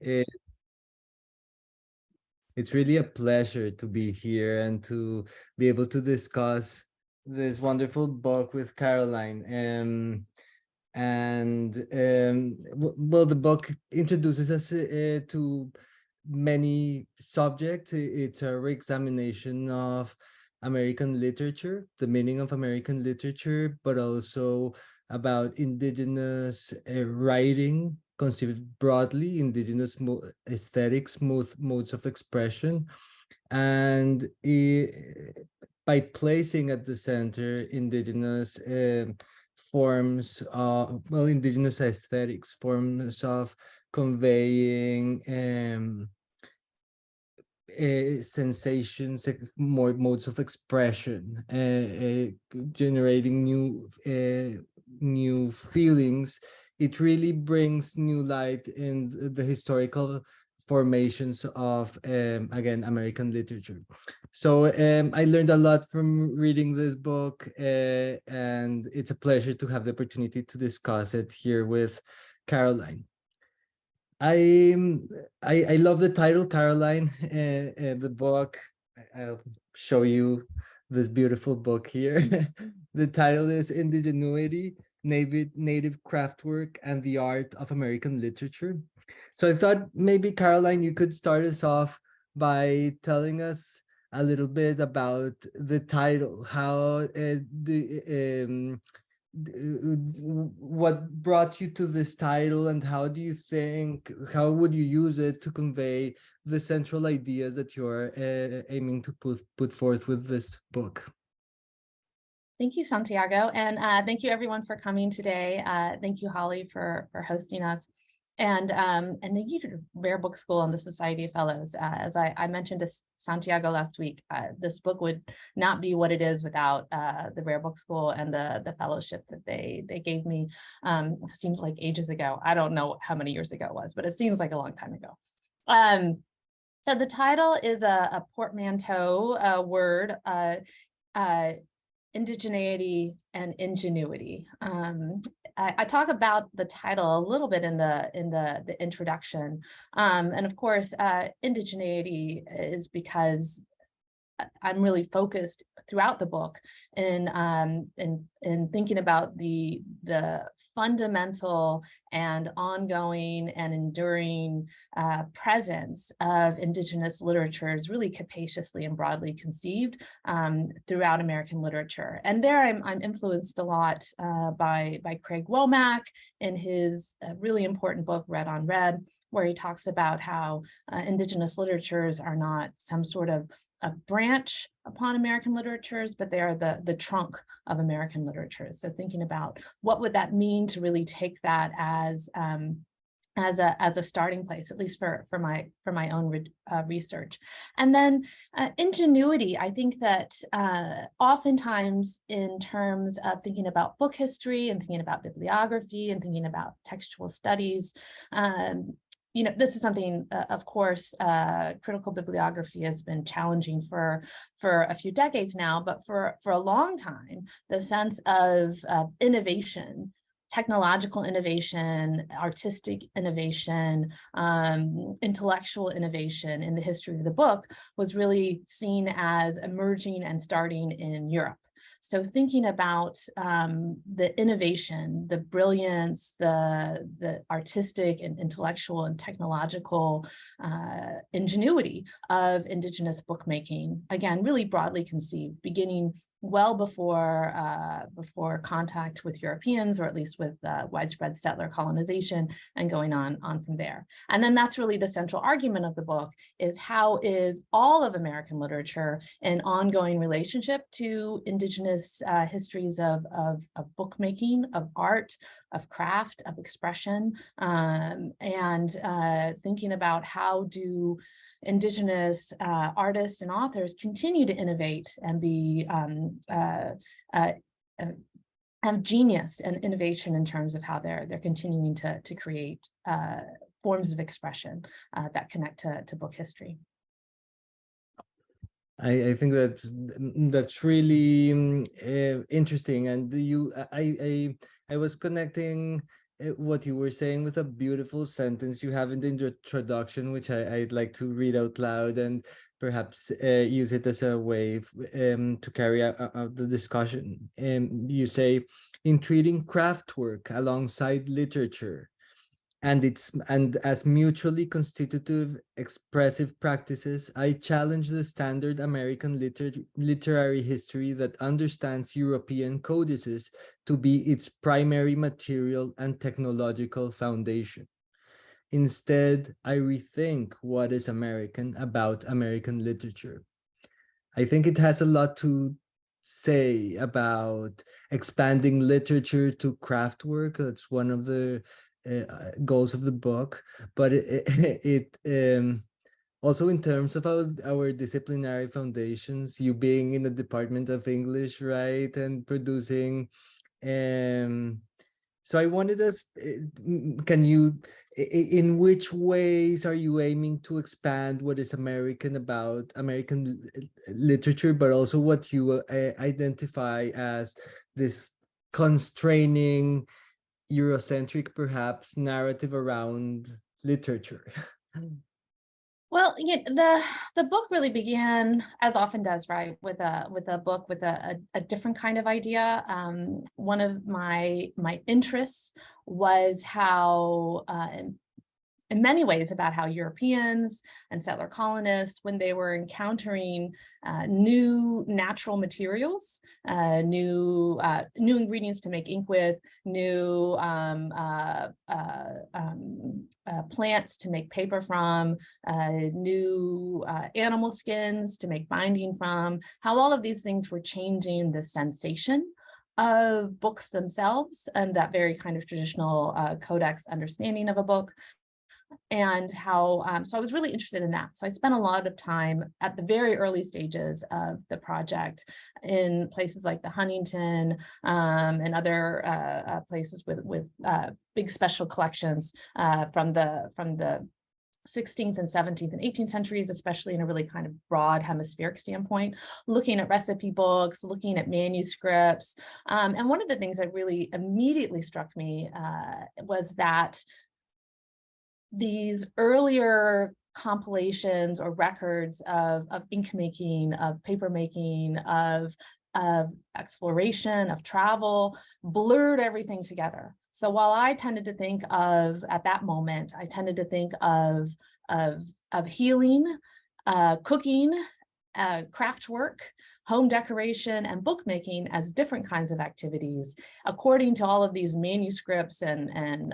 It, it's really a pleasure to be here and to be able to discuss this wonderful book with Caroline. Well, the book introduces us to many subjects. It's a re-examination of American literature, the meaning of American literature, but also about indigenous writing, conceived broadly, indigenous aesthetics, modes of expression, and by placing at the center indigenous forms of, well, indigenous aesthetics, forms of conveying sensations, more modes of expression, generating new feelings. It really brings new light in the historical formations of, again, American literature. So I learned a lot from reading this book, and it's a pleasure to have the opportunity to discuss it here with Caroline. I I love the title, Caroline. The book, I'll show you this beautiful book here. The title is Indigenuity, Native Craftwork and the Art of American Literature. So I thought maybe, Caroline, you could start us off by telling us a little bit about the title. How what brought you to this title, and how do you think, how would you use it to convey the central ideas that you're aiming to put forth with this book? Thank you, Santiago, and thank you everyone for coming today. Thank you, Holly, for hosting us, and thank you to Rare Book School and the Society of Fellows. As I mentioned to Santiago last week, this book would not be what it is without the Rare Book School and the fellowship that they gave me. Seems like ages ago. I don't know how many years ago it was, but it seems like a long time ago. So the title is a portmanteau word. Indigeneity and ingenuity. I talk about the title a little bit in the introduction, and of course, indigeneity is because I'm really focused throughout the book in thinking about the fundamental and ongoing and enduring presence of indigenous literatures, really capaciously and broadly conceived throughout American literature. And there I'm influenced a lot by Craig Womack in his really important book, Red on Red, where he talks about how indigenous literatures are not some sort of a branch upon American literatures, but they are the trunk of American literatures. So thinking about what would that mean to really take that as a starting place, at least for my own research. And then ingenuity, I think that oftentimes in terms of thinking about book history and thinking about bibliography and thinking about textual studies, you know, this is something, of course, critical bibliography has been challenging for a few decades now, but for a long time, the sense of innovation, technological innovation, artistic innovation, intellectual innovation in the history of the book was really seen as emerging and starting in Europe. So thinking about the innovation, the brilliance, the artistic and intellectual and technological ingenuity of indigenous bookmaking, again, really broadly conceived, beginning well before contact with Europeans, or at least with widespread settler colonization, and going on from there. And then that's really the central argument of the book, is how is all of American literature in ongoing relationship to indigenous histories of bookmaking, of art, of craft, of expression, and thinking about how do indigenous artists and authors continue to innovate and be have genius and innovation in terms of how they're continuing to create forms of expression that connect to book history. I think that's really interesting, and I was connecting what you were saying with a beautiful sentence you have in the introduction, which I'd like to read out loud and perhaps use it as a way to carry out the discussion. You say, in treating craftwork alongside literature, and as mutually constitutive expressive practices, I challenge the standard American literary history that understands European codices to be its primary material and technological foundation. Instead, I rethink what is American about American literature. I think it has a lot to say about expanding literature to craft work. That's one of the goals of the book. But also in terms of our disciplinary foundations, you being in the Department of English, right, and producing so I wanted us, can you, in which ways are you aiming to expand what is American about American literature, but also what you identify as this constraining, Eurocentric, perhaps, narrative around literature? Well, the book really began, as often does, right, with a book with a different kind of idea. One of my interests was how in many ways about how Europeans and settler colonists, when they were encountering new natural materials, new ingredients to make ink with, new plants to make paper from, new animal skins to make binding from, how all of these things were changing the sensation of books themselves and that very kind of traditional codex understanding of a book. And how, so I was really interested in that. So I spent a lot of time at the very early stages of the project in places like the Huntington and other places with big special collections from the 16th and 17th and 18th centuries, especially in a really kind of broad hemispheric standpoint, looking at recipe books, looking at manuscripts. And one of the things that really immediately struck me was that these earlier compilations or records of ink making, of paper making, of exploration, of travel, blurred everything together. So while I tended to think of, at that moment, I tended to think of healing, cooking, craft work, home decoration, and bookmaking as different kinds of activities. According to all of these manuscripts and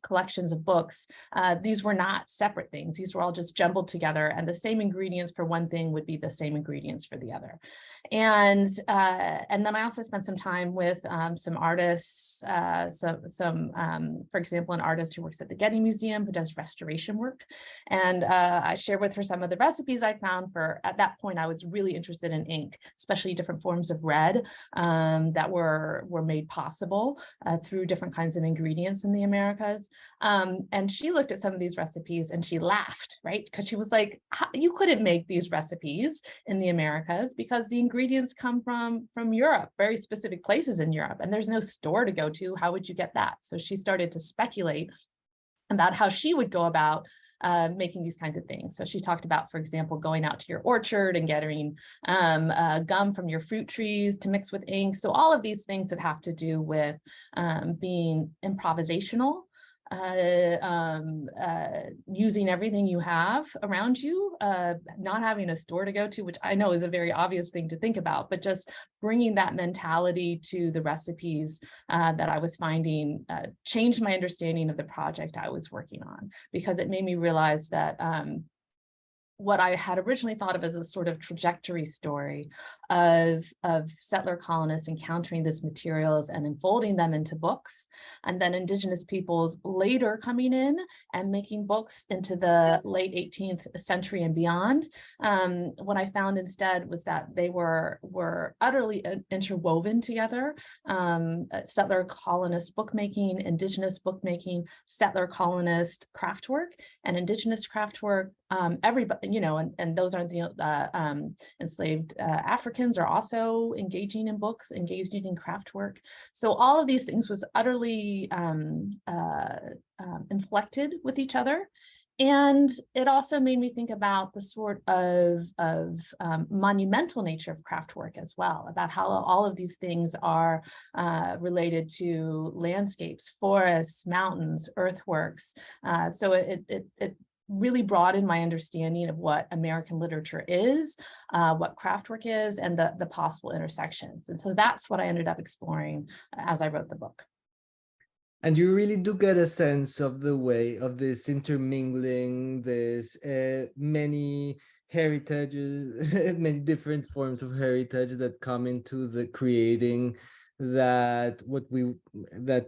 collections of books, these were not separate things. These were all just jumbled together, and the same ingredients for one thing would be the same ingredients for the other. And then I also spent some time with some artists, for example, an artist who works at the Getty Museum who does restoration work. And I shared with her some of the recipes I found for, at that point, I was really interested in ink, especially different forms of red that were made possible through different kinds of ingredients in the Americas. And she looked at some of these recipes and she laughed, right? Because she was like, you couldn't make these recipes in the Americas because the ingredients come from Europe, very specific places in Europe, and there's no store to go to. How would you get that? So she started to speculate about how she would go about making these kinds of things. So she talked about, for example, going out to your orchard and getting gum from your fruit trees to mix with ink. So all of these things that have to do with being improvisational, using everything you have around you, not having a store to go to, which I know is a very obvious thing to think about, but just bringing that mentality to the recipes that I was finding changed my understanding of the project I was working on, because it made me realize that what I had originally thought of as a sort of trajectory story of settler colonists encountering these materials and unfolding them into books, and then Indigenous peoples later coming in and making books into the late 18th century and beyond. What I found instead was that they were utterly interwoven together. Settler colonist bookmaking, Indigenous bookmaking, settler colonist craftwork, and Indigenous craftwork. Everybody, and those aren't the enslaved African Americans are also engaging in books, engaging in craft work. So all of these things was utterly inflected with each other. And it also made me think about the sort of monumental nature of craft work as well, about how all of these things are related to landscapes, forests, mountains, earthworks. So it really broadened my understanding of what American literature is, what craft work is, and the possible intersections. And so that's what I ended up exploring as I wrote the book. And you really do get a sense of the way of this intermingling, this many heritages, many different forms of heritage that come into the creating that that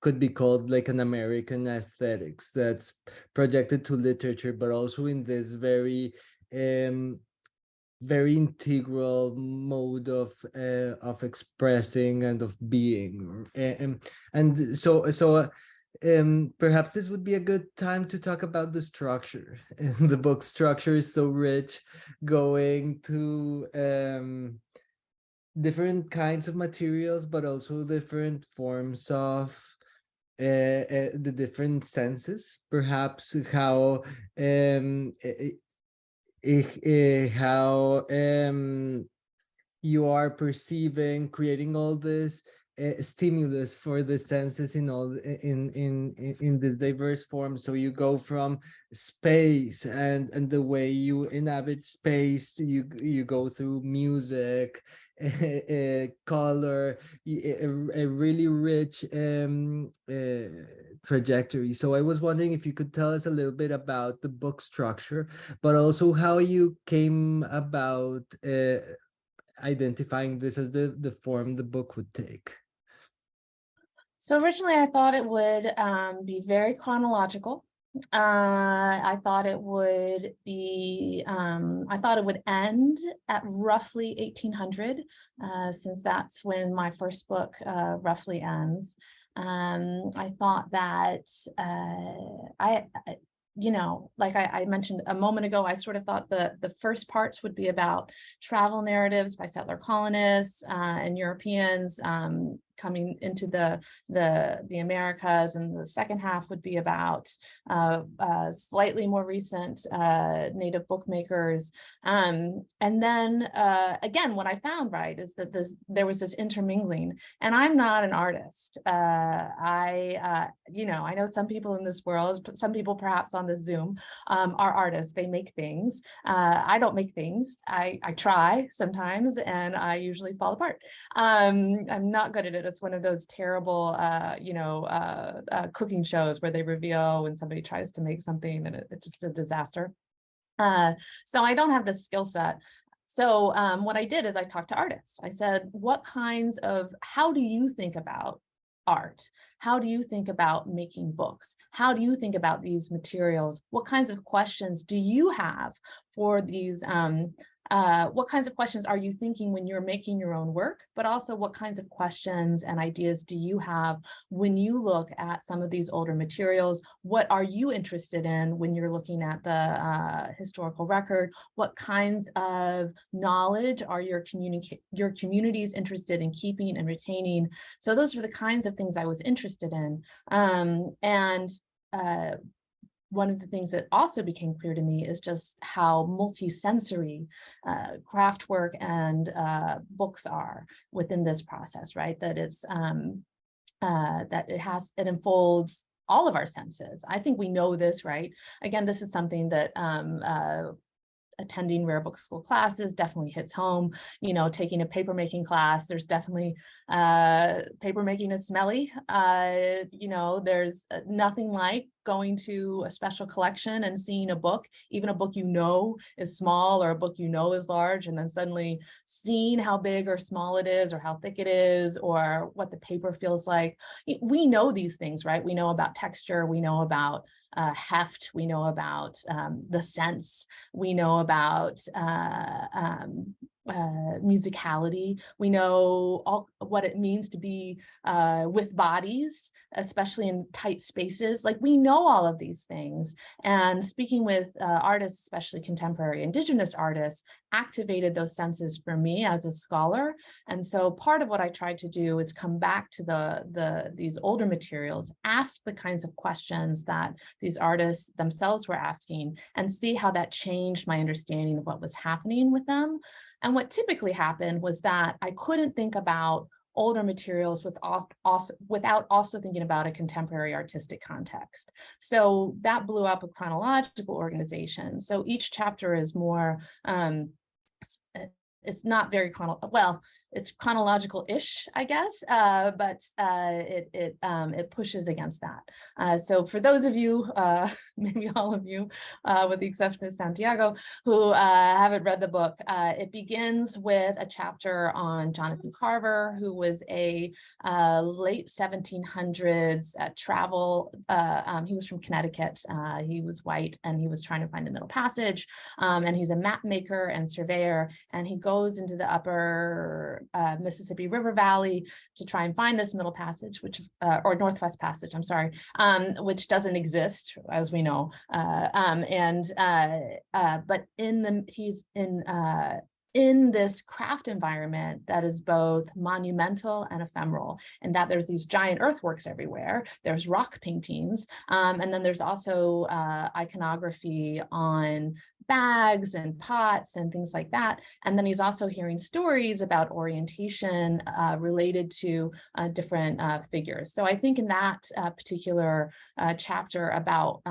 could be called like an American aesthetics that's projected to literature, but also in this very integral mode of expressing and of being. And so perhaps this would be a good time to talk about the structure. And the book structure is so rich, going to different kinds of materials, but also different forms of the different senses, perhaps how how you are perceiving, creating all this stimulus for the senses in all in this diverse form. So you go from space and the way you inhabit space, you go through music, color, a really rich trajectory. So I was wondering if you could tell us a little bit about the book structure, but also how you came about identifying this as the form the book would take. So originally I thought it would be very chronological. I thought it would be, I thought it would end at roughly 1800, since that's when my first book roughly ends. I thought that you know, like I mentioned a moment ago, I sort of thought the first parts would be about travel narratives by settler colonists and Europeans coming into the Americas, and the second half would be about slightly more recent native bookmakers. And then again, what I found, right, is that there was this intermingling, and I'm not an artist. You know, I know some people in this world, some people perhaps on the Zoom are artists. They make things. I don't make things. I try sometimes, and I usually fall apart. I'm not good at it. It's one of those terrible, you know, cooking shows where they reveal when somebody tries to make something and it's just a disaster. So I don't have the skill set. So what I did is I talked to artists. I said, how do you think about art? How do you think about making books? How do you think about these materials? What kinds of questions do you have for these? What kinds of questions are you thinking when you're making your own work, but also what kinds of questions and ideas do you have when you look at some of these older materials? What are you interested in when you're looking at the historical record? What kinds of knowledge are your communities interested in keeping and retaining? So those are the kinds of things I was interested in. One of the things that also became clear to me is just how multi-sensory craft work and books are within this process, right? That it's it unfolds all of our senses. I think we know this, right? Again, this is something that attending rare book school classes definitely hits home. You know, taking a papermaking class, there's definitely papermaking is smelly. You know, there's nothing like going to a special collection and seeing a book, even a book you know is small or a book you know is large, and then suddenly seeing how big or small it is, or how thick it is, or what the paper feels like. We know these things, right? We know about texture, we know about heft, we know about the sense, we know about musicality. We know all what it means to be with bodies, especially in tight spaces. Like, we know all of these things. And speaking with artists, especially contemporary Indigenous artists, activated those senses for me as a scholar. And so part of what I tried to do is come back to these older materials, ask the kinds of questions that these artists themselves were asking, and see how that changed my understanding of what was happening with them. And what typically happened was that I couldn't think about older materials without also thinking about a contemporary artistic context. So that blew up a chronological organization. So each chapter is more, it's not very well, it's chronological-ish, I guess, but it pushes against that. So for those of you, maybe all of you, with the exception of Santiago, who haven't read the book, it begins with a chapter on Jonathan Carver, who was a late 1700s travel. He was from Connecticut. He was white, and he was trying to find the Middle Passage. And he's a map maker and surveyor, and he goes into the upper Mississippi River Valley to try and find this Middle Passage, which or Northwest Passage, I'm sorry, which doesn't exist, as we know. But he's in this craft environment that is both monumental and ephemeral, and that there's these giant earthworks everywhere. There's rock paintings, and then there's also iconography on bags and pots and things like that. And then he's also hearing stories about orientation related to different figures. So I think in that particular chapter about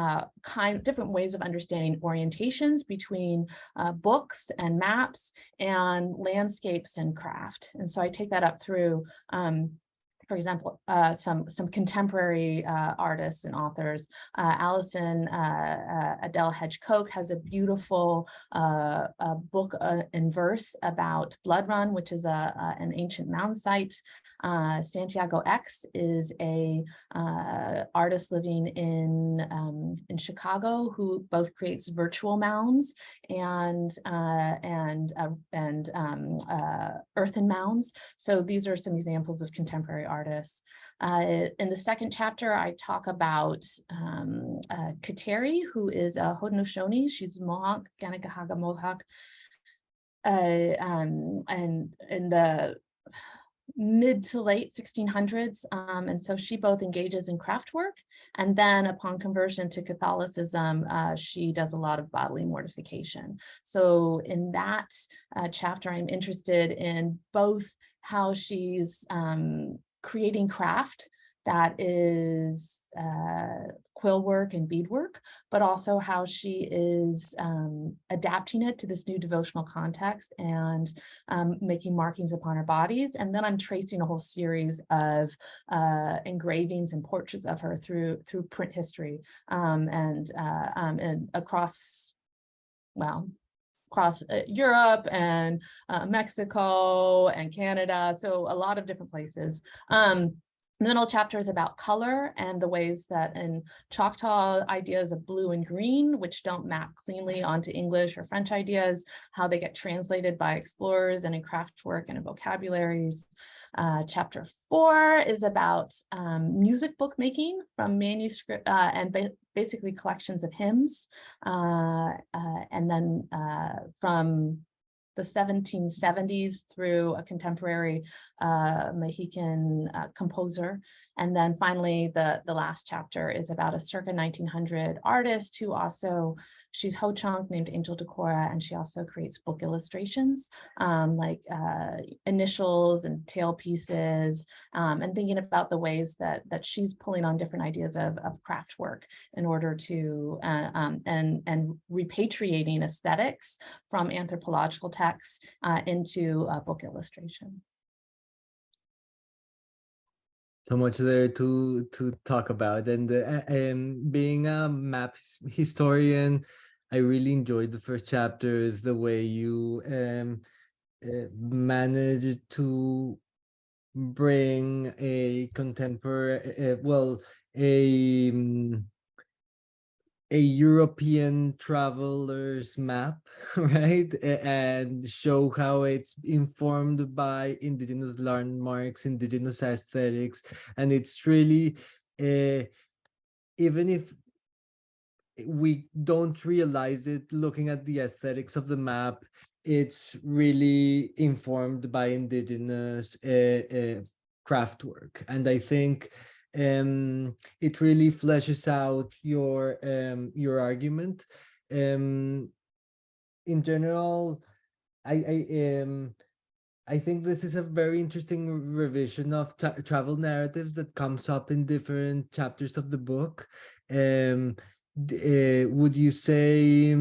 different ways of understanding orientations between books and maps and landscapes and craft. And so I take that up through for example, some contemporary artists and authors. Alison Adele Hedge-Koch has a beautiful book in verse about Blood Run, which is an ancient mound site. Santiago X is a artist living in Chicago who both creates virtual mounds and earthen mounds. So these are some examples of contemporary artists. In the second chapter, I talk about Kateri, who is a Haudenosaunee. She's Mohawk, Ganakahaga Mohawk. And in the mid to late 1600s. And so she both engages in craft work, and then upon conversion to Catholicism, she does a lot of bodily mortification. So in that chapter, I'm interested in both how she's creating craft that is quill work and beadwork, but also how she is adapting it to this new devotional context and making markings upon her bodies. And then I'm tracing a whole series of engravings and portraits of her through print history and across, well, across Europe and Mexico and Canada, so a lot of different places. The middle chapter is about color and the ways that in Choctaw ideas of blue and green, which don't map cleanly onto English or French ideas, how they get translated by explorers and in craft work and in vocabularies. Chapter 4 is about music bookmaking from manuscript and basically collections of hymns. And then from the 1770s through a contemporary Mexican composer. And then finally, the last chapter is about a circa 1900 artist who also, she's Ho-Chunk, named Angel Decora, and she also creates book illustrations, like initials and tailpieces, and thinking about the ways that she's pulling on different ideas of craft work in order to, and repatriating aesthetics from anthropological texts into book illustration. So much there to talk about, and being a map historian, I really enjoyed the first chapters, the way you managed to bring a contemporary, well, a a European traveler's map, right? And show how it's informed by indigenous landmarks, indigenous aesthetics, and it's really, even if we don't realize it looking at the aesthetics of the map, it's really informed by indigenous craftwork. And I think it really fleshes out your argument. In general, I think this is a very interesting revision of travel narratives that comes up in different chapters of the book. Would you say,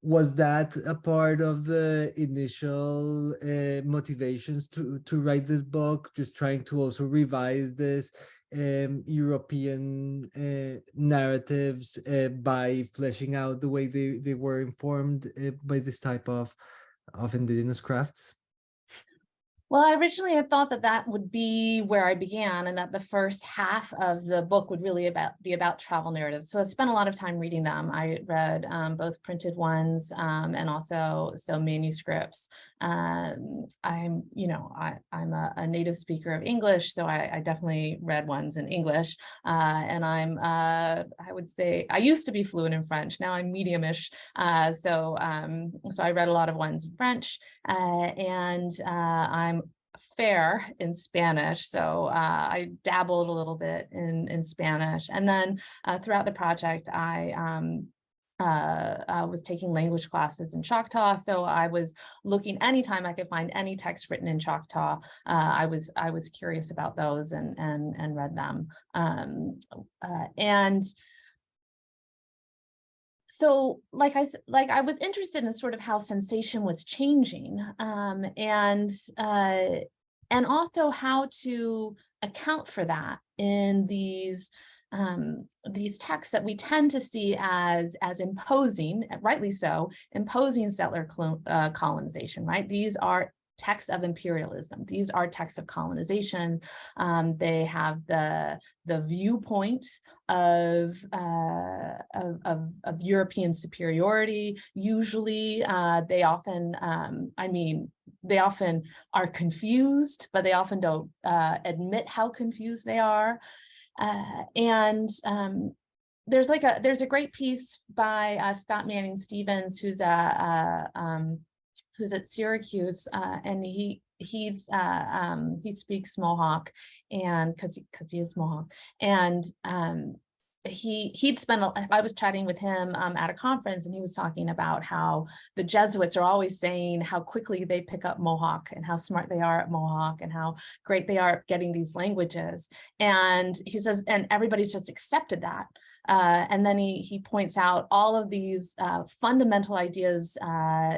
was that a part of the initial motivations to write this book, just trying to also revise this European narratives by fleshing out the way they were informed by this type of indigenous crafts? Well, I originally had thought that that would be where I began, and that the first half of the book would really be about travel narratives. So I spent a lot of time reading them. I read both printed ones and also manuscripts. I'm a native speaker of English, so I definitely read ones in English. And I would say I used to be fluent in French. Now I'm medium-ish. So I read a lot of ones in French, and I'm fair in Spanish, so I dabbled a little bit in Spanish. And then throughout the project, I was taking language classes in Choctaw, so I was looking anytime I could find any text written in Choctaw. I was curious about those and read them. And so, like I was interested in sort of how sensation was changing, and also how to account for that in these texts that we tend to see as imposing, rightly so, imposing settler colonization. Right? These are texts of imperialism. These are texts of colonization. They have the viewpoint of European superiority. Usually, they often, they often are confused, but they often don't admit how confused they are. There's a great piece by Scott Manning Stevens, who's at Syracuse, and he speaks Mohawk, and because he is Mohawk, and I was chatting with him at a conference, and he was talking about how the Jesuits are always saying how quickly they pick up Mohawk and how smart they are at Mohawk and how great they are at getting these languages. And he says, and everybody's just accepted that. And then he points out all of these fundamental ideas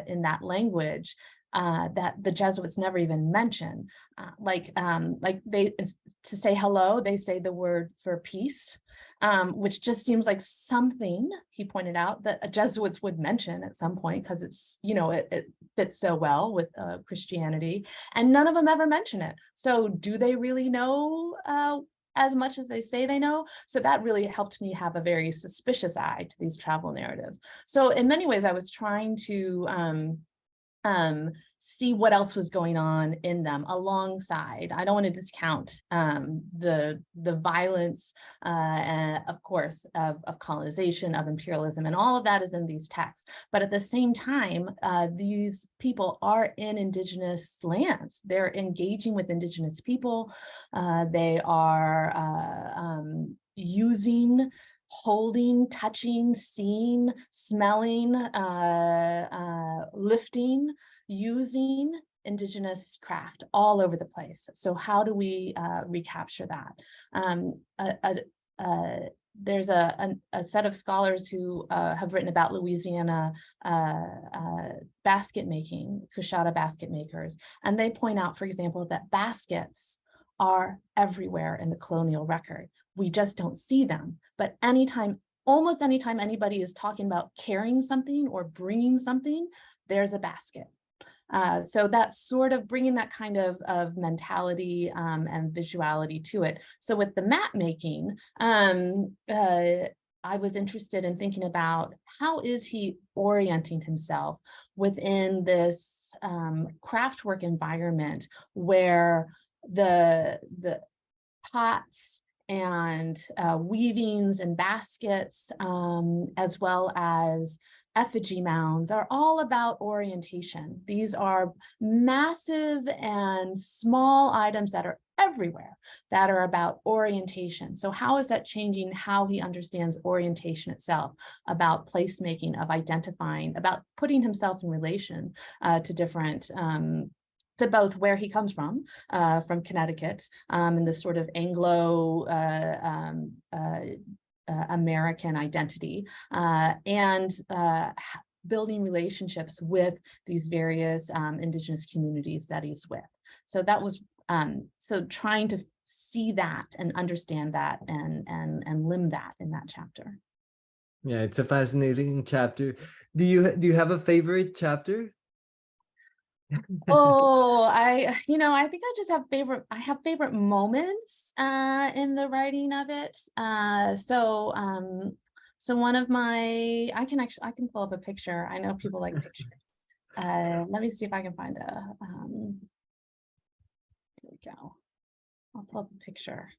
in that language that the Jesuits never even mention. Like they, to say hello, they say the word for peace, which just seems like something, he pointed out, that Jesuits would mention at some point, because it's, it fits so well with Christianity, and none of them ever mention it. So do they really know as much as they say they know? So that really helped me have a very suspicious eye to these travel narratives. So in many ways, I was trying to see what else was going on in them alongside. I don't want to discount the violence, of course, of colonization, of imperialism, and all of that is in these texts. But at the same time, these people are in indigenous lands. They're engaging with indigenous people. They are using, holding, touching, seeing, smelling, lifting, using indigenous craft all over the place. So how do we recapture that? There's a set of scholars who have written about Louisiana basket making, Coushatta basket makers, and they point out, for example, that baskets are everywhere in the colonial record. We just don't see them. But almost anytime anybody is talking about carrying something or bringing something, there's a basket. So that's sort of bringing that kind of mentality and visuality to it. So with the map making, I was interested in thinking about how is he orienting himself within this craftwork environment where the pots and weavings and baskets, as well as effigy mounds, are all about orientation. These are massive and small items that are everywhere that are about orientation. So how is that changing how he understands orientation itself, about placemaking, of identifying, about putting himself in relation to different to both where he comes from Connecticut, and this sort of Anglo American identity, and building relationships with these various Indigenous communities that he's with. So that was so trying to see that and understand that and limn that in that chapter. Yeah, it's a fascinating chapter. Do you have a favorite chapter? Oh, I think I just have favorite moments in the writing of it. So one of my, I can pull up a picture. I know people like pictures. Let me see if I can find a, here we go. I'll pull up a picture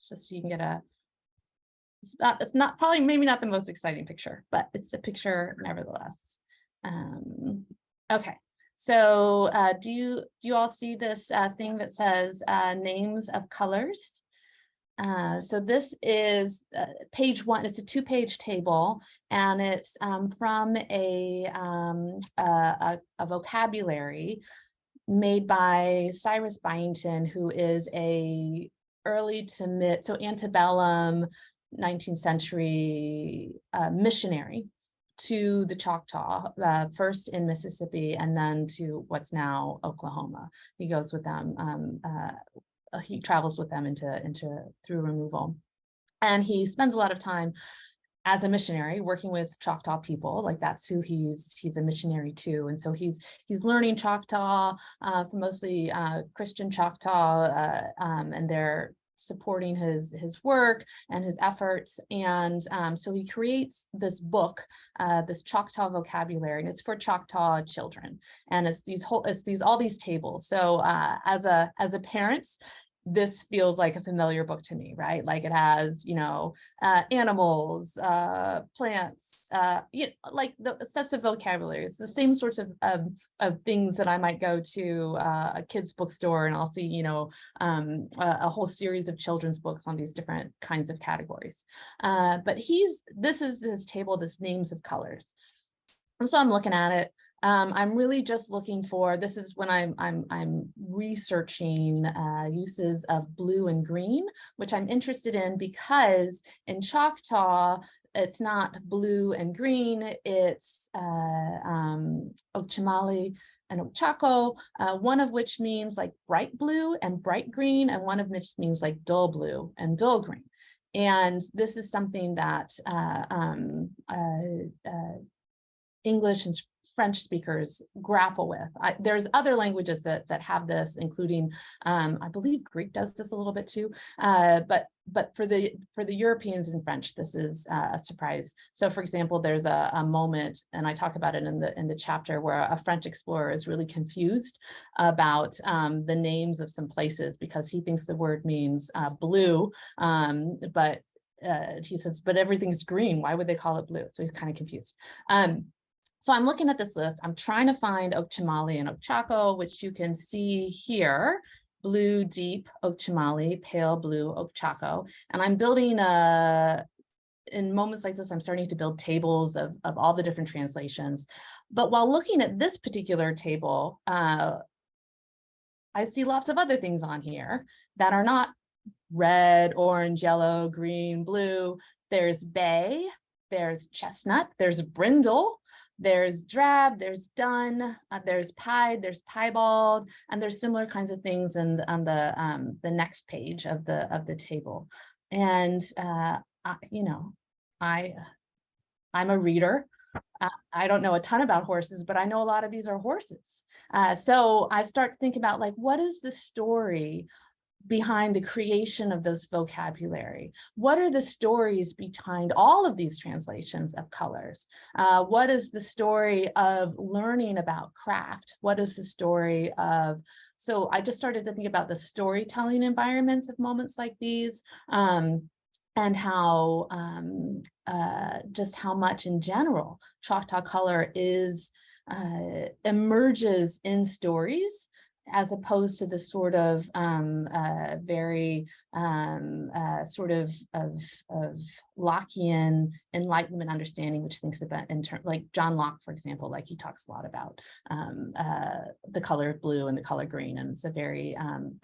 just so you can get it's not probably maybe not the most exciting picture, but it's a picture nevertheless. Okay. So do you all see this thing that says names of colors? So this is page 1. It's a 2-page table, and it's from a vocabulary made by Cyrus Byington, who is a early to mid, so antebellum 19th century missionary to the Choctaw, first in Mississippi and then to what's now Oklahoma. He goes with them, he travels with them through removal. And he spends a lot of time as a missionary working with Choctaw people. Like that's who he's a missionary to. And so he's learning Choctaw from mostly Christian Choctaw, and they're supporting his work and his efforts. And so he creates this book, this Choctaw vocabulary, and it's for Choctaw children. And it's all these tables. So as a parent, this feels like a familiar book to me, right? Like it has, animals, plants, like the sets of vocabulary. It's the same sorts of things that I might go to a kid's bookstore and I'll see, a whole series of children's books on these different kinds of categories. But this is his table, this names of colors. And so I'm looking at it. I'm really just looking for, this is when I'm researching uses of blue and green, which I'm interested in because in Choctaw, it's not blue and green, it's Okchimali and Okchako, one of which means like bright blue and bright green, and one of which means like dull blue and dull green. And this is something that English and French speakers grapple with. There's other languages that have this, including I believe Greek does this a little bit too. But for the Europeans in French, this is a surprise. So, for example, there's a moment, and I talk about it in the chapter, where a French explorer is really confused about the names of some places because he thinks the word means blue, but he says, but everything's green. Why would they call it blue? So he's kind of confused. So I'm looking at this list. I'm trying to find Okchimali and Okchako, which you can see here. Blue, deep Okchimali, pale blue Okchako. And I'm building in moments like this, I'm starting to build tables of all the different translations. But while looking at this particular table, I see lots of other things on here that are not red, orange, yellow, green, blue. There's bay, there's chestnut, there's brindle, there's drab, there's dun, there's pied, there's piebald, and there's similar kinds of things on the next page of the table. And I'm a reader. I don't know a ton about horses, but I know a lot of these are horses. So I start to think about, like, what is the story behind the creation of those vocabulary? What are the stories behind all of these translations of colors? What is the story of learning about craft? What is the story of, so I just started to think about the storytelling environments of moments like these, and how just how much in general Choctaw color is emerges in stories, as opposed to the sort of very sort of Lockean Enlightenment understanding, which thinks about in terms like John Locke, for example, like he talks a lot about the color blue and the color green, and it's a very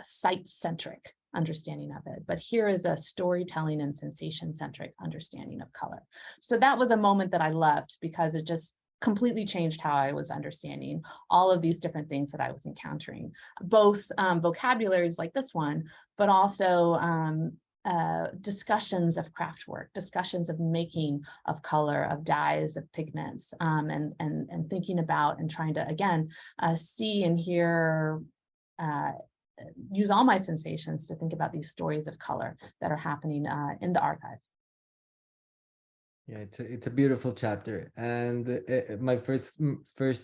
sight-centric understanding of it. But here is a storytelling and sensation-centric understanding of color. So that was a moment that I loved, because it just completely changed how I was understanding all of these different things that I was encountering, both vocabularies like this one, but also discussions of craft work, discussions of making of color, of dyes, of pigments, and thinking about and trying to, again, see and hear, use all my sensations to think about these stories of color that are happening in the archive. Yeah, it's a beautiful chapter, and my first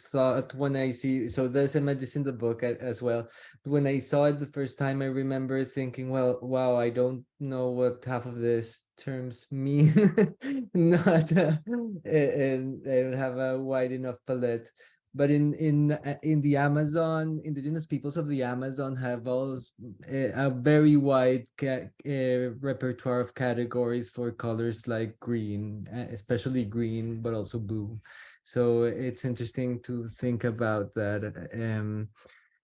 thought when I see, so there's images in the book as well. When I saw it the first time, I remember thinking, well, wow, I don't know what half of these terms mean. Not, and I don't have a wide enough palette. But in the Amazon, indigenous peoples of the Amazon have a very wide repertoire of categories for colors like green, especially green, but also blue. So it's interesting to think about that,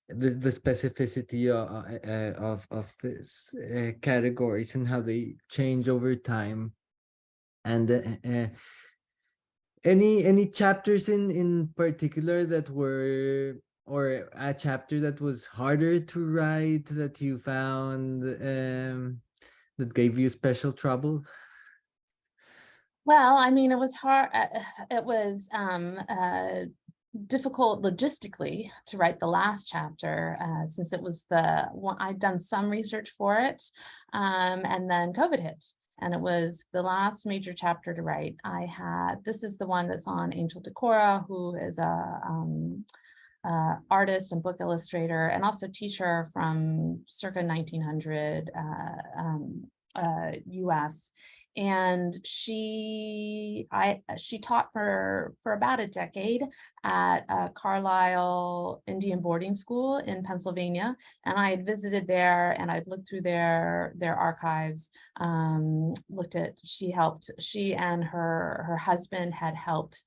the specificity of this categories and how they change over time. And any chapters in particular that were, or a chapter that was harder to write that you found that gave you special trouble? Well, I mean, it was hard. It was difficult logistically to write the last chapter, since it was the one I'd done some research for it, and then COVID hit. And it was the last major chapter to write. This is the one that's on Angel Decora, who is a artist and book illustrator, and also teacher from circa 1900 US. And she taught for about a decade at Carlisle Indian boarding school in Pennsylvania, and I had visited there and I'd looked through their archives. She and her husband had helped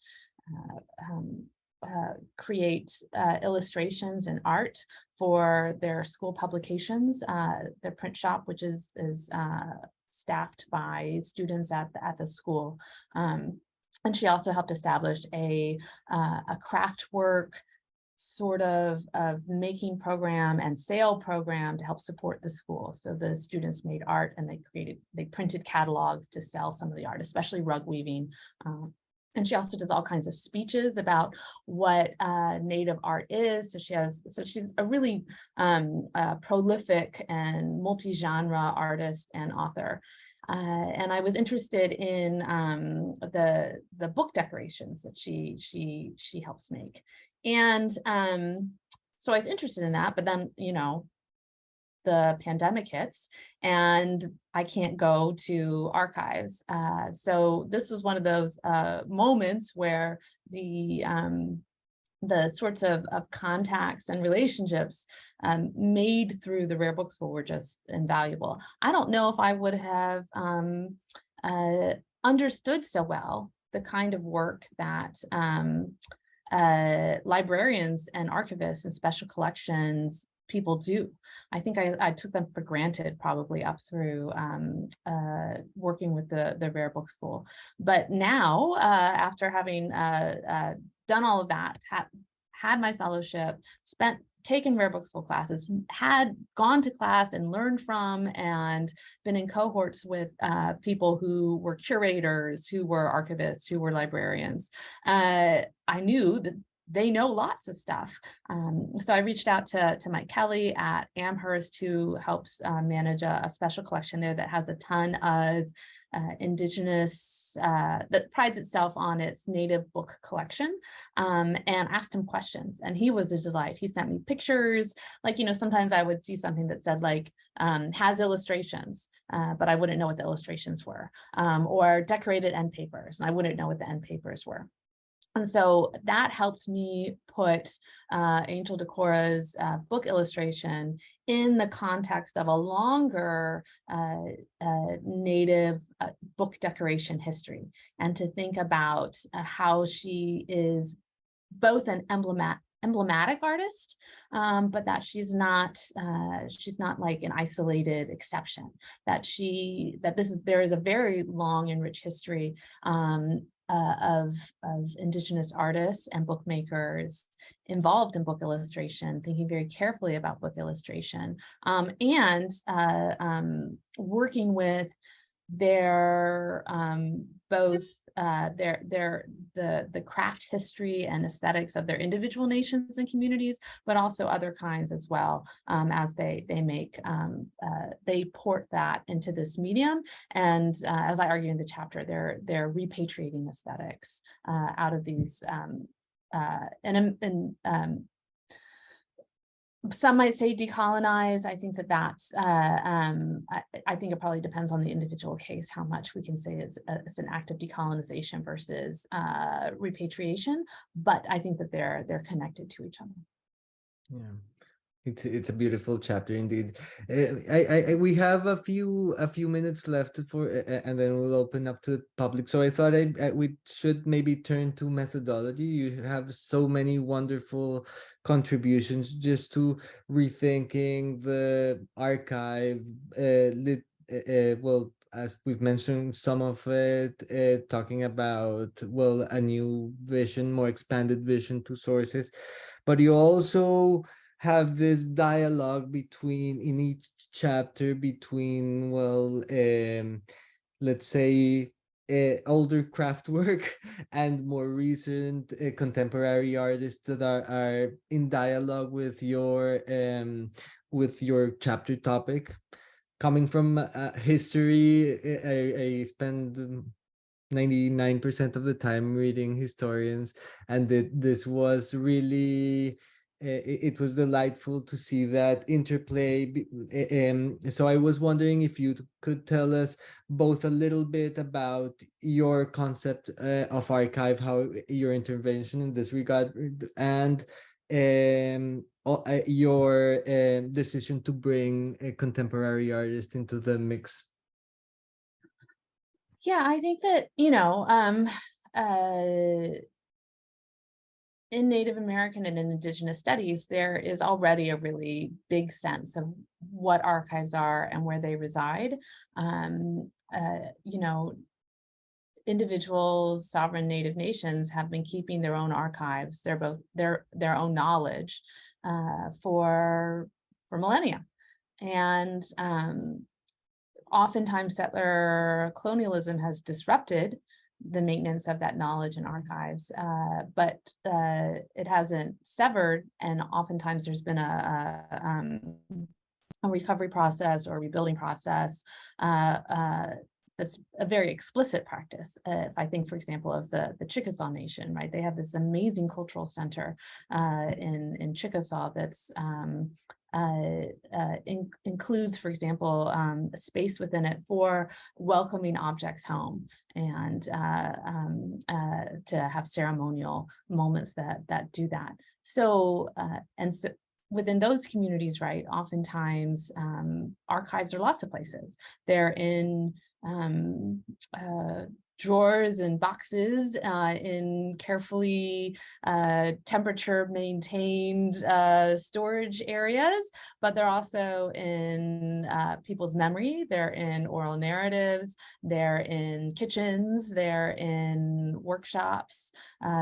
create illustrations and art for their school publications, their print shop, which is staffed by students at the school. And she also helped establish a Craftwork sort of making program and sale program to help support the school. So the students made art and they printed catalogs to sell some of the art, especially rug weaving. And she also does all kinds of speeches about what Native art is. So she's a really prolific and multi-genre artist and author. And I was interested in the book decorations that she helps make. And so I was interested in that, but then, the pandemic hits and I can't go to archives. So this was one of those moments where the sorts of contacts and relationships made through the Rare Book School were just invaluable. I don't know if I would have understood so well the kind of work that librarians and archivists and special collections people do. I think I took them for granted probably up through working with the Rare Book School. But now, after having done all of that, had my fellowship, taken Rare Book School classes, had gone to class and learned from and been in cohorts with people who were curators, who were archivists, who were librarians, I knew that they know lots of stuff. So I reached out to Mike Kelly at Amherst, who helps manage a special collection there that has a ton of indigenous, that prides itself on its native book collection, and asked him questions. And he was a delight. He sent me pictures. Like, you know, sometimes I would see something that said like, has illustrations, but I wouldn't know what the illustrations were, or decorated end papers, and I wouldn't know what the end papers were. And so that helped me put Angel Decora's book illustration in the context of a longer Native book decoration history, and to think about how she is both an emblematic artist, but that she's not like an isolated exception. That there is a very long and rich history of Indigenous artists and bookmakers involved in book illustration, thinking very carefully about book illustration, and working with their both the craft history and aesthetics of their individual nations and communities, but also other kinds as well, as they port that into this medium. And as I argue in the chapter, they're repatriating aesthetics out of these some might say decolonize. I think that's, I think it probably depends on the individual case, how much we can say it's an act of decolonization versus repatriation, but I think that they're connected to each other. Yeah. It's a beautiful chapter indeed. We have a few minutes left for, and then we'll open up to the public. So I thought we should maybe turn to methodology. You have so many wonderful contributions just to rethinking the archive. Well, as we've mentioned, some of it talking about, well, a new vision, more expanded vision to sources, but you also have this dialogue between, in each chapter, between, well, let's say older Craftwork and more recent contemporary artists that are in dialogue with your chapter topic. Coming from history, I spend 99% of the time reading historians, and this was really it was delightful to see that interplay. So I was wondering if you could tell us both a little bit about your concept of archive, how your intervention in this regard, and your decision to bring a contemporary artist into the mix. Yeah, I think that, you know, in Native American and in Indigenous studies, there is already a really big sense of what archives are and where they reside. You know, individuals, sovereign Native nations have been keeping their own archives, their own knowledge for millennia. And oftentimes settler colonialism has disrupted the maintenance of that knowledge and archives, but it hasn't severed, and oftentimes there's been a recovery process or rebuilding process that's a very explicit practice. If I think, for example, of the Chickasaw Nation, right? They have this amazing cultural center in Chickasaw that's includes, for example, a space within it for welcoming objects home, and to have ceremonial moments that do that. So so within those communities, right, oftentimes archives are lots of places. They're in drawers and boxes in carefully temperature maintained storage areas, but they're also in people's memory. They're in oral narratives, they're in kitchens, they're in workshops,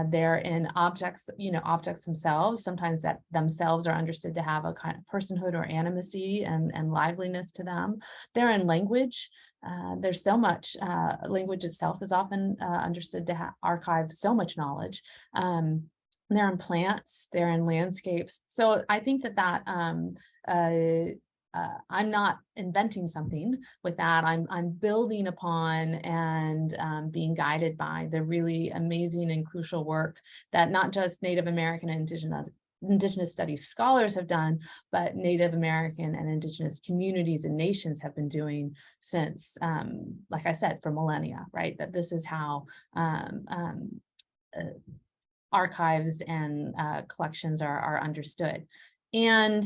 they're in objects, you know, objects themselves, sometimes that themselves are understood to have a kind of personhood or animacy and liveliness to them. They're in language. There's so much, language itself is often understood to archive so much knowledge. they're in plants, they're in landscapes. So I think that I'm not inventing something with that. I'm building upon and being guided by the really amazing and crucial work that not just Native American and Indigenous studies scholars have done, but Native American and Indigenous communities and nations have been doing since, like I said, for millennia, right? That this is how archives and collections are understood. And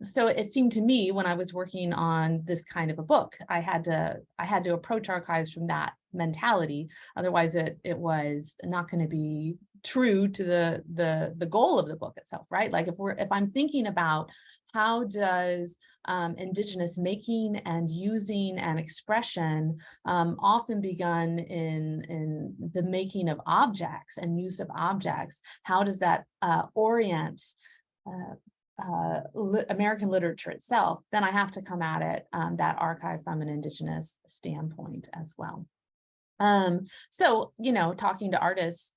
so it seemed to me when I was working on this kind of a book, I had to approach archives from that mentality. Otherwise, it was not going to be true to the goal of the book itself, right? Like if I'm thinking about how does Indigenous making and using and expression often begun in the making of objects and use of objects, how does that orient American literature itself, then I have to come at it, that archive from an Indigenous standpoint as well. So, you know, talking to artists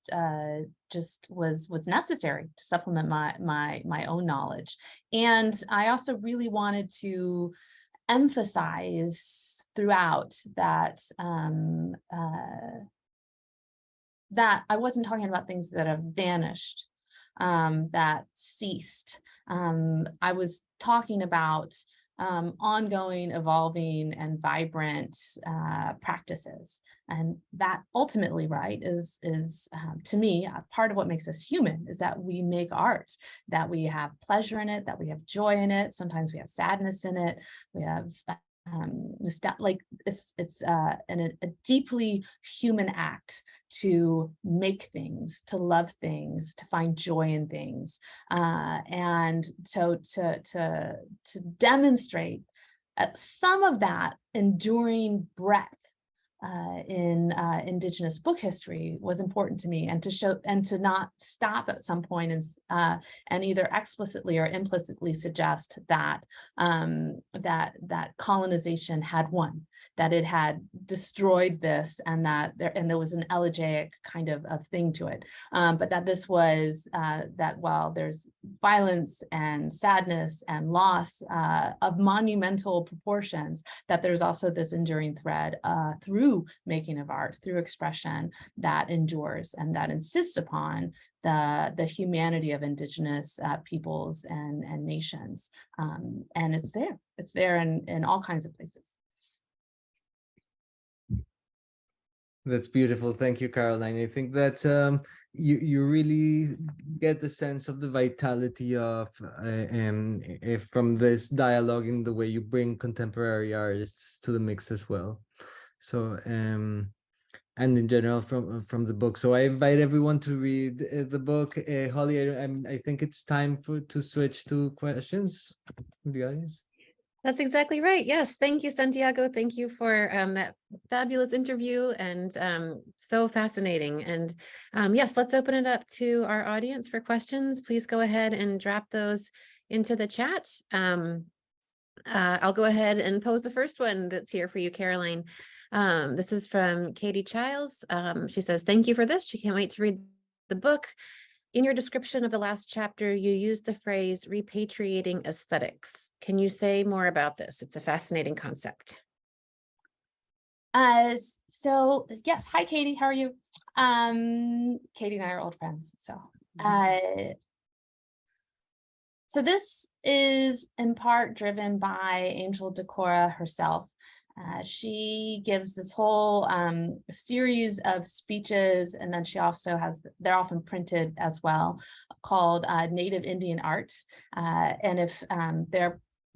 just was necessary to supplement my own knowledge. And I also really wanted to emphasize throughout that that I wasn't talking about things that have vanished, that ceased. I was talking about ongoing, evolving, and vibrant practices. And that ultimately, right, is to me, part of what makes us human is that we make art, that we have pleasure in it, that we have joy in it. Sometimes we have sadness in it. We have like it's a deeply human act to make things, to love things, to find joy in things, and so to demonstrate some of that enduring breadth in Indigenous book history was important to me, and to show and to not stop at some point and either explicitly or implicitly suggest that that colonization had won, that it had destroyed this, and that there was an elegiac kind of thing to it, but that this was that while there's violence and sadness and loss of monumental proportions, that there's also this enduring thread through making of art, through expression, that endures and that insists upon the humanity of Indigenous peoples and nations. And it's there in all kinds of places. That's beautiful. Thank you, Caroline. I think that you really get the sense of the vitality of from this dialogue in the way you bring contemporary artists to the mix as well. So and in general from the book. So I invite everyone to read the book. Holly, I think it's time to switch to questions from the audience. That's exactly right. Yes. Thank you, Santiago. Thank you for that fabulous interview, and so fascinating. And yes, let's open it up to our audience for questions. Please go ahead and drop those into the chat. I'll go ahead and pose the first one that's here for you, Caroline. This is from Katie Childs. She says, thank you for this. She can't wait to read the book. In your description of the last chapter, you used the phrase repatriating aesthetics. Can you say more about this? It's a fascinating concept. So yes, hi Katie, how are you? Katie and I are old friends. So so this is in part driven by Angel Decora herself. She gives this whole series of speeches, and then she also has, they're often printed as well, called Native Indian Art. And if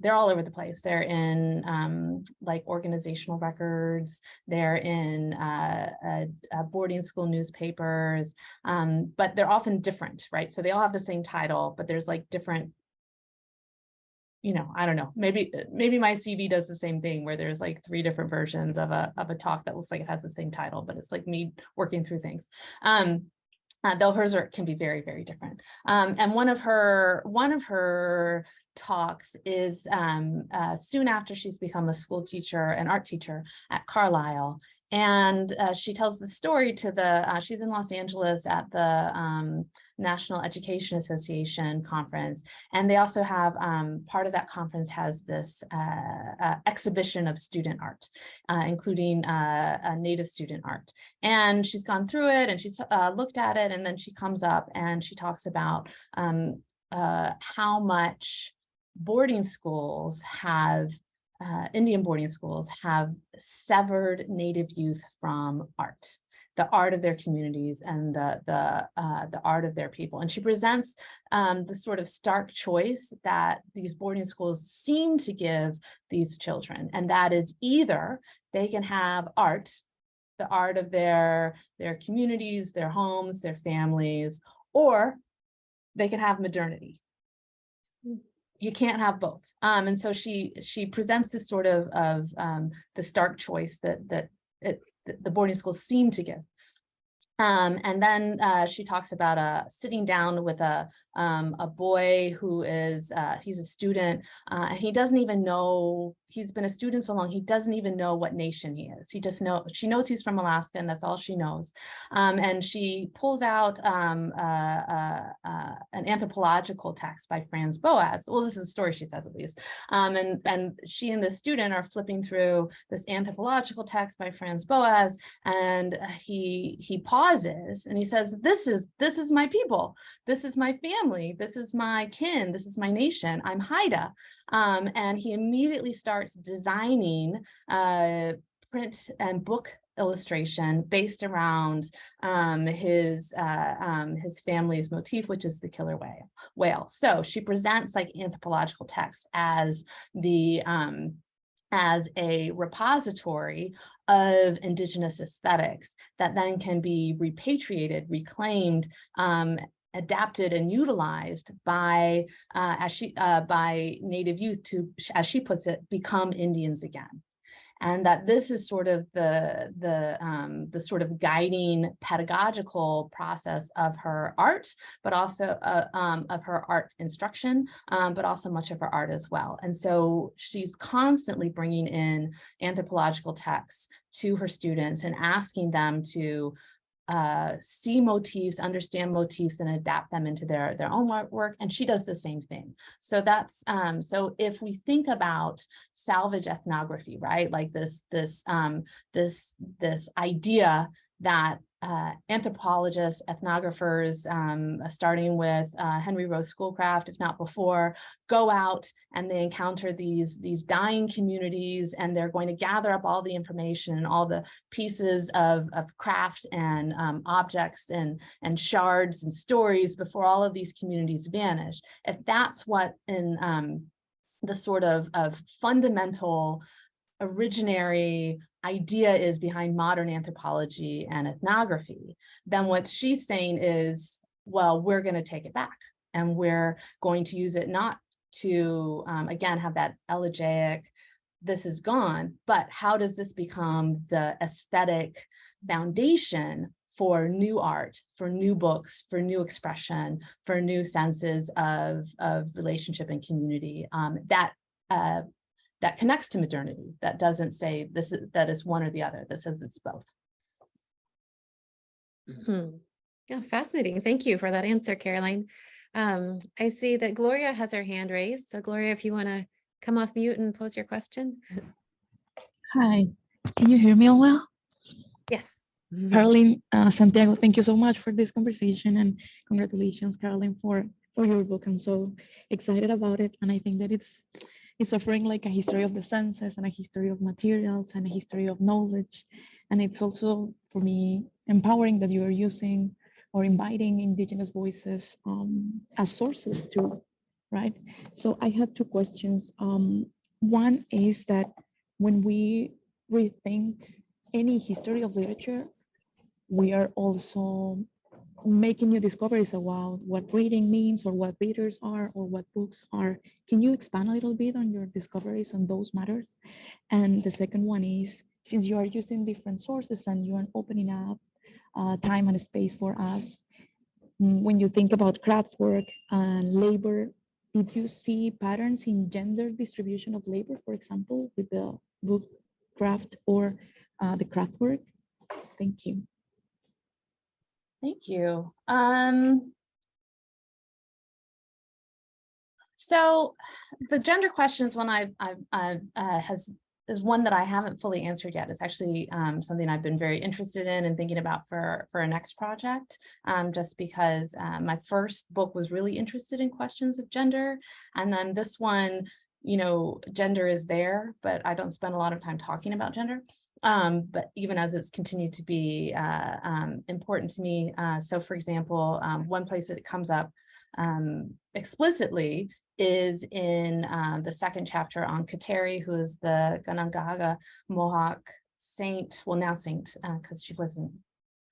they're all over the place. They're in like organizational records, they're in boarding school newspapers, but they're often different, right? So they all have the same title, but there's like different, you know, I don't know, maybe my CV does the same thing, where there's like 3 different versions of a talk that looks like it has the same title, but it's like me working through things. Though hers can be very, very different. And one of her talks is soon after she's become a school teacher, an art teacher at Carlisle. And she tells the story to the, she's in Los Angeles at the National Education Association conference. And they also have, part of that conference has this exhibition of student art, including a native student art. And she's gone through it and she's looked at it, and then she comes up and she talks about how much boarding schools have, Indian boarding schools have severed Native youth from art, the art of their communities and the art of their people. And she presents the sort of stark choice that these boarding schools seem to give these children. And that is either they can have art, the art of their communities, their homes, their families, or they can have modernity. You can't have both. And so she presents this sort of the stark choice that the boarding schools seem to give. And then she talks about sitting down with a boy who is, he's a student, and he doesn't even know, he's been a student so long, he doesn't even know what nation he is. He just she knows he's from Alaska, and that's all she knows. And she pulls out an anthropological text by Franz Boas. Well, this is a story she says, at least. And she and the student are flipping through this anthropological text by Franz Boas, and he pauses and he says, this is my people, this is my family, this is my kin, this is my nation, I'm Haida. And he immediately starts designing print and book illustration based around his family's motif, which is the killer whale. So she presents like anthropological text as a repository of indigenous aesthetics that then can be repatriated, reclaimed, adapted and utilized by by Native youth to, as she puts it, become Indians again. And that this is sort of the sort of guiding pedagogical process of her art, but also of her art instruction, but also much of her art as well. And so she's constantly bringing in anthropological texts to her students and asking them to see motifs, understand motifs, and adapt them into their own work. And she does the same thing. So that's so if we think about salvage ethnography, right, like this idea that anthropologists, ethnographers, starting with Henry Rose Schoolcraft, if not before, go out and they encounter these dying communities, and they're going to gather up all the information and all the pieces of craft and objects and shards and stories before all of these communities vanish. If that's what in the sort of fundamental originary idea is behind modern anthropology and ethnography, then what she's saying is, well, we're going to take it back, and we're going to use it not to, again, have that elegiac, this is gone, but how does this become the aesthetic foundation for new art, for new books, for new expression, for new senses of relationship and community that connects to modernity, that doesn't say that is one or the other, that says it's both. Mm-hmm. Yeah, fascinating. Thank you for that answer, Caroline. I see that Gloria has her hand raised. So Gloria, if you want to come off mute and pose your question. Hi, can you hear me all well? Yes. Caroline, Santiago, thank you so much for this conversation, and congratulations, Caroline, for your book. I'm so excited about it, and I think that it's offering like a history of the senses and a history of materials and a history of knowledge. And it's also, for me, empowering that you are using or inviting indigenous voices as sources too, right? So I had two questions. One is that when we rethink any history of literature, we are also making new discoveries about what reading means, or what readers are, or what books are. Can you expand a little bit on your discoveries on those matters? And the second one is, since you are using different sources and you are opening up time and space for us, when you think about craftwork and labor, did you see patterns in gender distribution of labor, for example, with the book craft or the Craftwork? Thank you. Thank you. So the gender question is one is one that I haven't fully answered yet. It's actually something I've been very interested in and thinking about for a next project, just because my first book was really interested in questions of gender. And then this one, you know, gender is there, but I don't spend a lot of time talking about gender. But even as it's continued to be important to me. So for example, one place that it comes up explicitly is in the second chapter on Kateri, who is the Kanangahaga Mohawk saint, well now saint, because she wasn't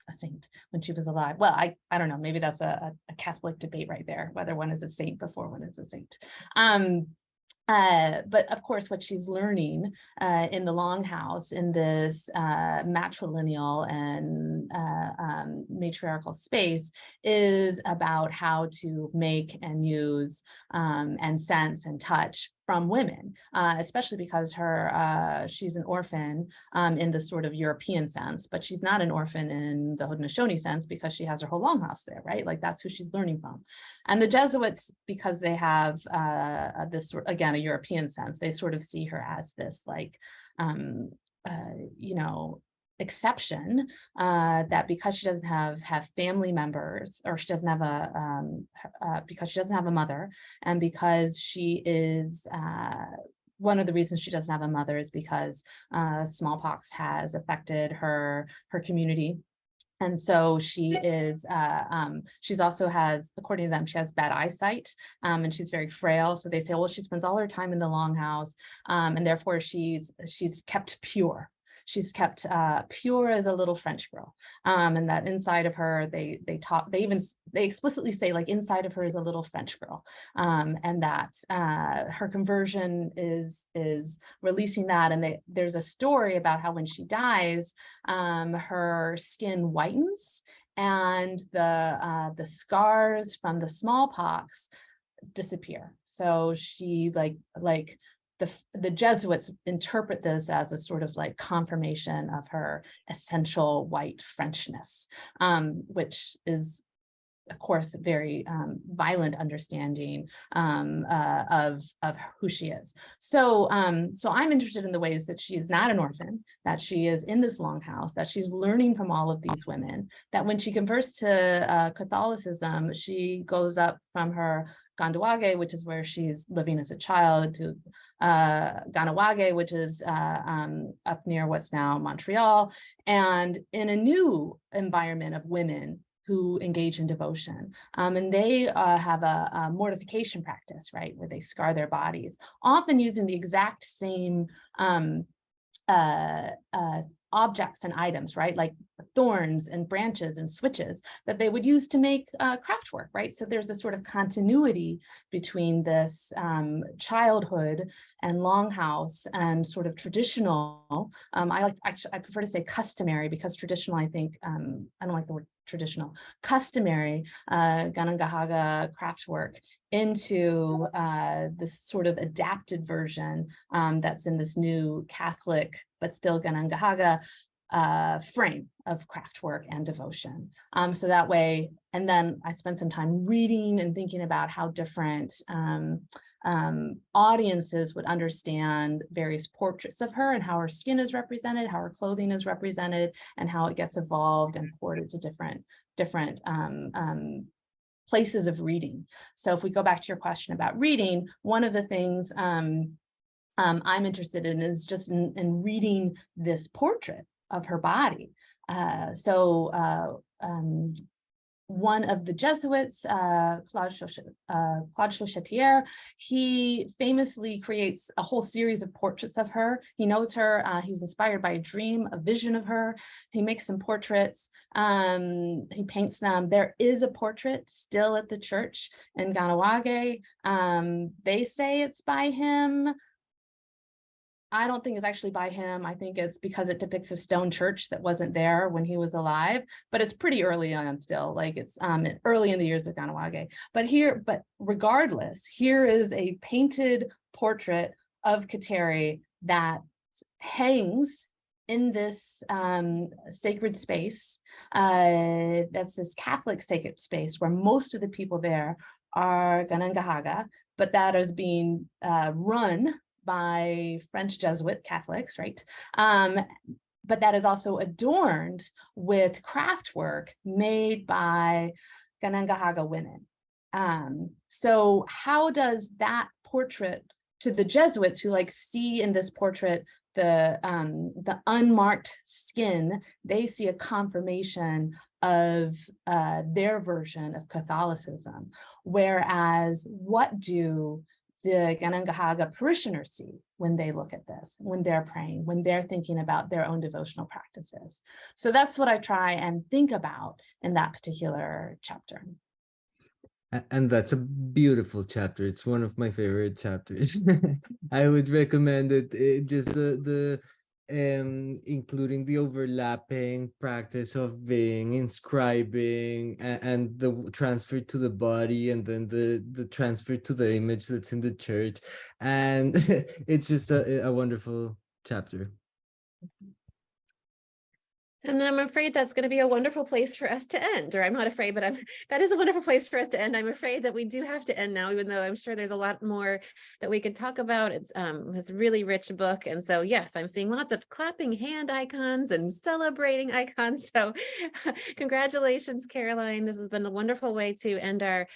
a saint when she was alive. Well, I don't know, maybe that's a Catholic debate right there, whether one is a saint before one is a saint. But of course, what she's learning in the Longhouse in this matrilineal and matriarchal space is about how to make and use and sense and touch from women, especially because she's an orphan in the sort of European sense, but she's not an orphan in the Haudenosaunee sense because she has her whole longhouse there, right? Like that's who she's learning from. And the Jesuits, because they have this, again, a European sense, they sort of see her as this like, you know, exception, that because she doesn't have family members, or she doesn't have because she doesn't have a mother, and because she is one of the reasons she doesn't have a mother is because smallpox has affected her community. And so she is, she's also has, according to them, she has bad eyesight, and she's very frail. So they say, well, she spends all her time in the Longhouse, and therefore she's kept pure. She's kept pure as a little French girl, and that inside of her, they explicitly say like inside of her is a little French girl, and that her conversion is releasing that. And there's a story about how when she dies, her skin whitens, and the scars from the smallpox disappear. So she like the Jesuits interpret this as a sort of like confirmation of her essential white Frenchness, which is, of course, very violent understanding of who she is. So I'm interested in the ways that she is not an orphan, that she is in this Longhouse, that she's learning from all of these women, that when she converts to Catholicism, she goes up from her Gandawague, which is where she's living as a child, to Ganawage, which is up near what's now Montreal, and in a new environment of women who engage in devotion. And they have a mortification practice, right, where they scar their bodies, often using the exact same objects and items, right, like thorns and branches and switches that they would use to make craftwork, right? So there's a sort of continuity between this childhood and Longhouse and sort of traditional. I prefer to say customary, because traditional, I think, I don't like the word traditional, customary Kanangahaga craftwork into this sort of adapted version that's in this new Catholic, but still Kanangahaga frame of craftwork and devotion. So that way, and then I spent some time reading and thinking about how different audiences would understand various portraits of her and how her skin is represented, how her clothing is represented, and how it gets evolved and ported to different places of reading. So if we go back to your question about reading, one of the things I'm interested in is just in reading this portrait of her body. One of the Jesuits, Claude Chauchetier, he famously creates a whole series of portraits of her. He knows her, he's inspired by a dream, a vision of her. He makes some portraits, he paints them. There is a portrait still at the church in Ganawage. They say it's by him. I don't think it's actually by him. I think it's because it depicts a stone church that wasn't there when he was alive, but it's pretty early on still, like it's early in the years of Ganawage. But regardless, here is a painted portrait of Kateri that hangs in this sacred space. That's this Catholic sacred space where most of the people there are Kanen'kehá:ka, but that is being run by French Jesuit Catholics, right? But that is also adorned with craftwork made by Kanen'kehá:ka women. So how does that portrait, to the Jesuits who like see in this portrait the unmarked skin, they see a confirmation of their version of Catholicism. Whereas what do the Kanen'kehá:ka parishioners see when they look at this, when they're praying, when they're thinking about their own devotional practices? So that's what I try and think about in that particular chapter. And that's a beautiful chapter. It's one of my favorite chapters. I would recommend it. Just the including the overlapping practice of being inscribing and the transfer to the body, and then the transfer to the image that's in the church, and it's just a wonderful chapter. And then I'm afraid that's going to be a wonderful place for us to end, or I'm not afraid, but that is a wonderful place for us to end. I'm afraid that we do have to end now, even though I'm sure there's a lot more that we could talk about. It's a really rich book. And so, yes, I'm seeing lots of clapping hand icons and celebrating icons. So congratulations, Caroline. This has been a wonderful way to end our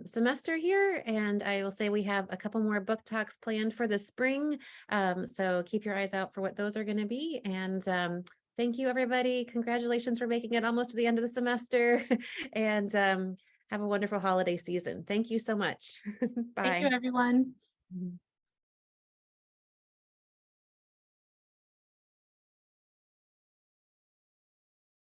semester here. And I will say we have a couple more book talks planned for the spring. So keep your eyes out for what those are going to be. And thank you, everybody. Congratulations for making it almost to the end of the semester, and have a wonderful holiday season. Thank you so much. Bye. Thank you, everyone.